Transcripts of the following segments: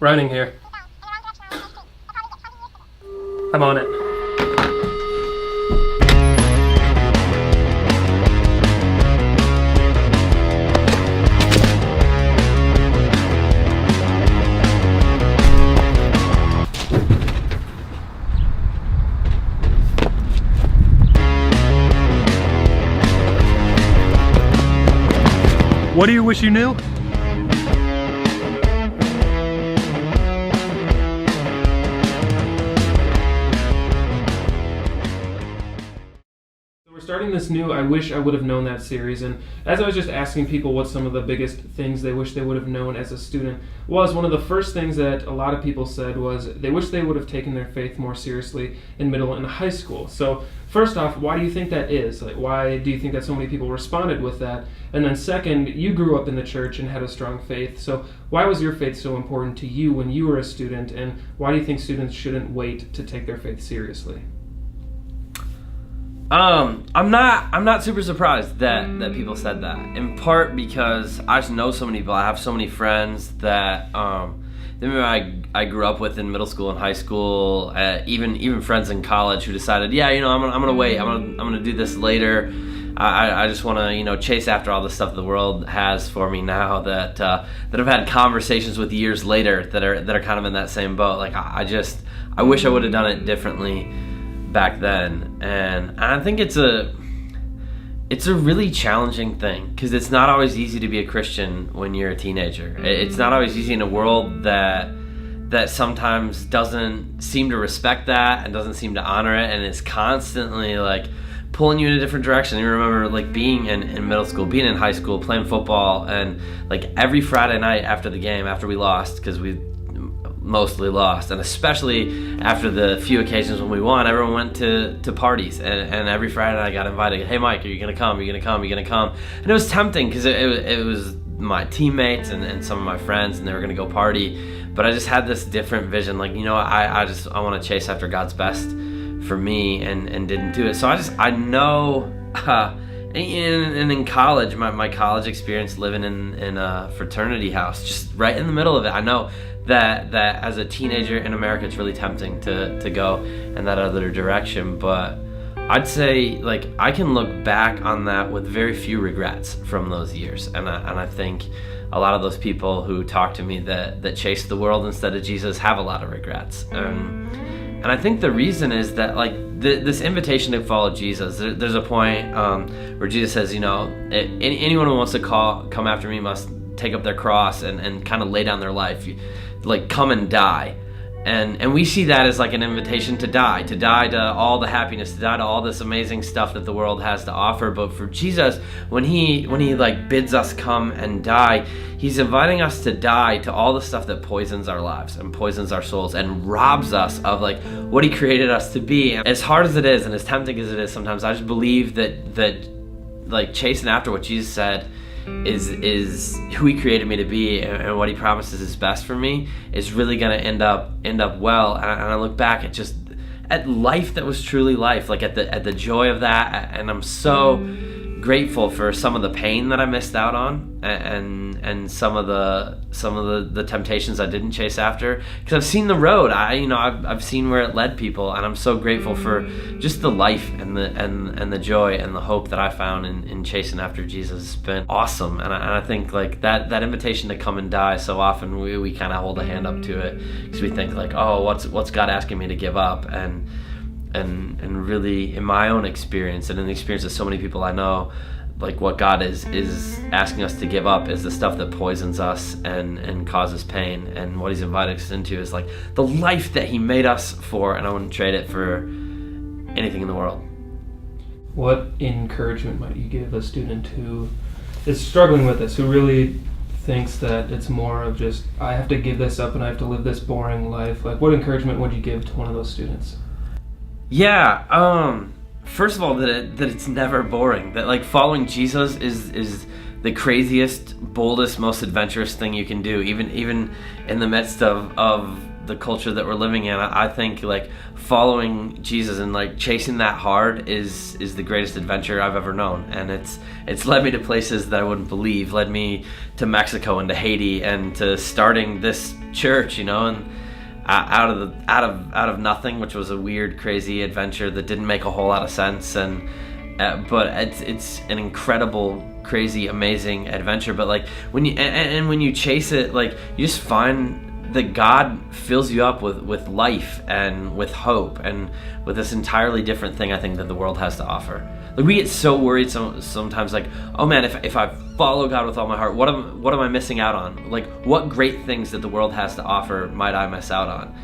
Running here. I'm on it. What do you wish you knew? We're starting this new I Wish I Would Have Known That series, and as I was just asking people what some of the biggest things they wish they would have known as a student was, one of the first things that a lot of people said was they wish they would have taken their faith more seriously in middle and high school. So first off, why do you think that is? Like, why do you think that so many people responded with that? And then second, you grew up in the church and had a strong faith, so why was your faith so important to you when you were a student, and why do you think students shouldn't wait to take their faith seriously? I'm not super surprised that people said that. In part because I just know so many people. I have so many friends that I grew up with in middle school and high school. Even friends in college who decided, I'm gonna wait. I'm gonna do this later. I just want to chase after all the stuff the world has for me now that I've had conversations with years later that are kind of in that same boat. Like I wish I would have done it differently back then, and I think it's a really challenging thing because it's not always easy to be a Christian when you're a teenager. It's not always easy in a world that sometimes doesn't seem to respect that and doesn't seem to honor it, and it's constantly like pulling you in a different direction. You remember like being in middle school, being in high school, playing football, and like every Friday night after the game, after we lost, because we mostly lost, and especially after the few occasions when we won, everyone went to parties, and every Friday night I got invited. Hey Mike, are you gonna come? Are you gonna come? Are you gonna come? And it was tempting because it was my teammates and some of my friends, and they were gonna go party, but I just had this different vision, like I want to chase after God's best for me, and didn't do it. So I know in college, my college experience living in a fraternity house just right in the middle of it, I know that as a teenager in America it's really tempting to go in that other direction, but I'd say like I can look back on that with very few regrets from those years, and I think a lot of those people who talk to me that chase the world instead of Jesus have a lot of regrets, and I think the reason is that like this invitation to follow Jesus, there's a point where Jesus says, anyone who wants to come after me must take up their cross and kind of lay down their life, like come and die. And we see that as like an invitation to die to all the happiness, to die to all this amazing stuff that the world has to offer. But for Jesus, when he like bids us come and die, he's inviting us to die to all the stuff that poisons our lives and poisons our souls and robs us of like what he created us to be. And as hard as it is and as tempting as it is sometimes, I just believe that like chasing after what Jesus said is who he created me to be, and what he promises is best for me is really going to end up well. And I look back at life that was truly life, like at the joy of that, and I'm so grateful for some of the pain that I missed out on, and some of the temptations I didn't chase after, because I've seen the road. I've seen where it led people, and I'm so grateful for just the life and the joy and the hope that I found in chasing after Jesus. It's been awesome, and I think like that invitation to come and die, so often we kind of hold a hand up to it because we think like, oh, what's God asking me to give up? And really, in my own experience and in the experience of so many people I know, like what God is asking us to give up is the stuff that poisons us and causes pain, and what he's invited us into is like the life that he made us for, and I wouldn't trade it for anything in the world. What encouragement might you give a student who is struggling with this, who really thinks that it's more of just, I have to give this up and I have to live this boring life? Like, what encouragement would you give to one of those students? Yeah, first of all, that it's never boring. That like following Jesus is the craziest, boldest, most adventurous thing you can do, even in the midst of the culture that we're living in, I think like following Jesus and like chasing that hard is the greatest adventure I've ever known. And it's led me to places that I wouldn't believe. Led me to Mexico and to Haiti and to starting this church, you know, and out of nothing, which was a weird, crazy adventure that didn't make a whole lot of sense. And but it's an incredible, crazy, amazing adventure. But like when you and when you chase it, like you just find that God fills you up with life and with hope and with this entirely different thing, I think, that the world has to offer. Like we get so worried sometimes, like, oh man, if I follow God with all my heart, what am I missing out on? Like, what great things that the world has to offer might I miss out on?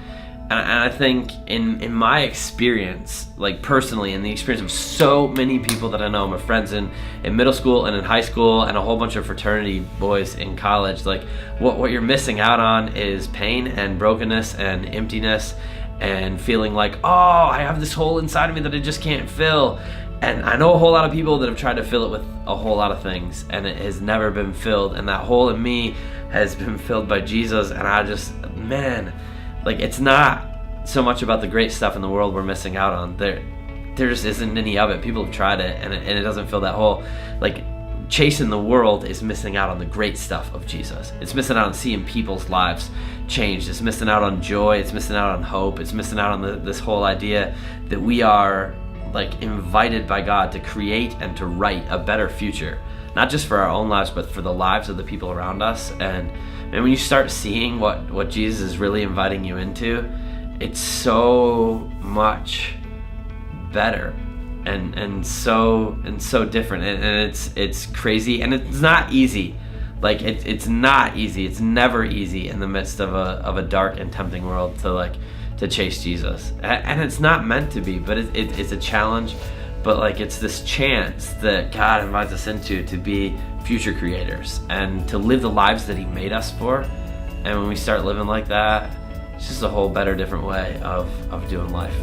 And I think in my experience, like personally, in the experience of so many people that I know, my friends in middle school and in high school and a whole bunch of fraternity boys in college, like what you're missing out on is pain and brokenness and emptiness and feeling like, oh, I have this hole inside of me that I just can't fill. And I know a whole lot of people that have tried to fill it with a whole lot of things, and it has never been filled. And that hole in me has been filled by Jesus. And I just, man, like it's not so much about the great stuff in the world we're missing out on. There just isn't any of it. People have tried it, and it doesn't fill that hole. Like chasing the world is missing out on the great stuff of Jesus. It's missing out on seeing people's lives changed. It's missing out on joy. It's missing out on hope. It's missing out on this whole idea that we are like invited by God to create and to write a better future, not just for our own lives, but for the lives of the people around us. And when you start seeing what Jesus is really inviting you into, it's so much better and so different, and it's crazy, and it's not easy. Like it's not easy. It's never easy in the midst of a dark and tempting world to chase Jesus, and it's not meant to be, but it's a challenge. But like it's this chance that God invites us into to be future creators and to live the lives that He made us for. And when we start living like that, it's just a whole better, different way of doing life.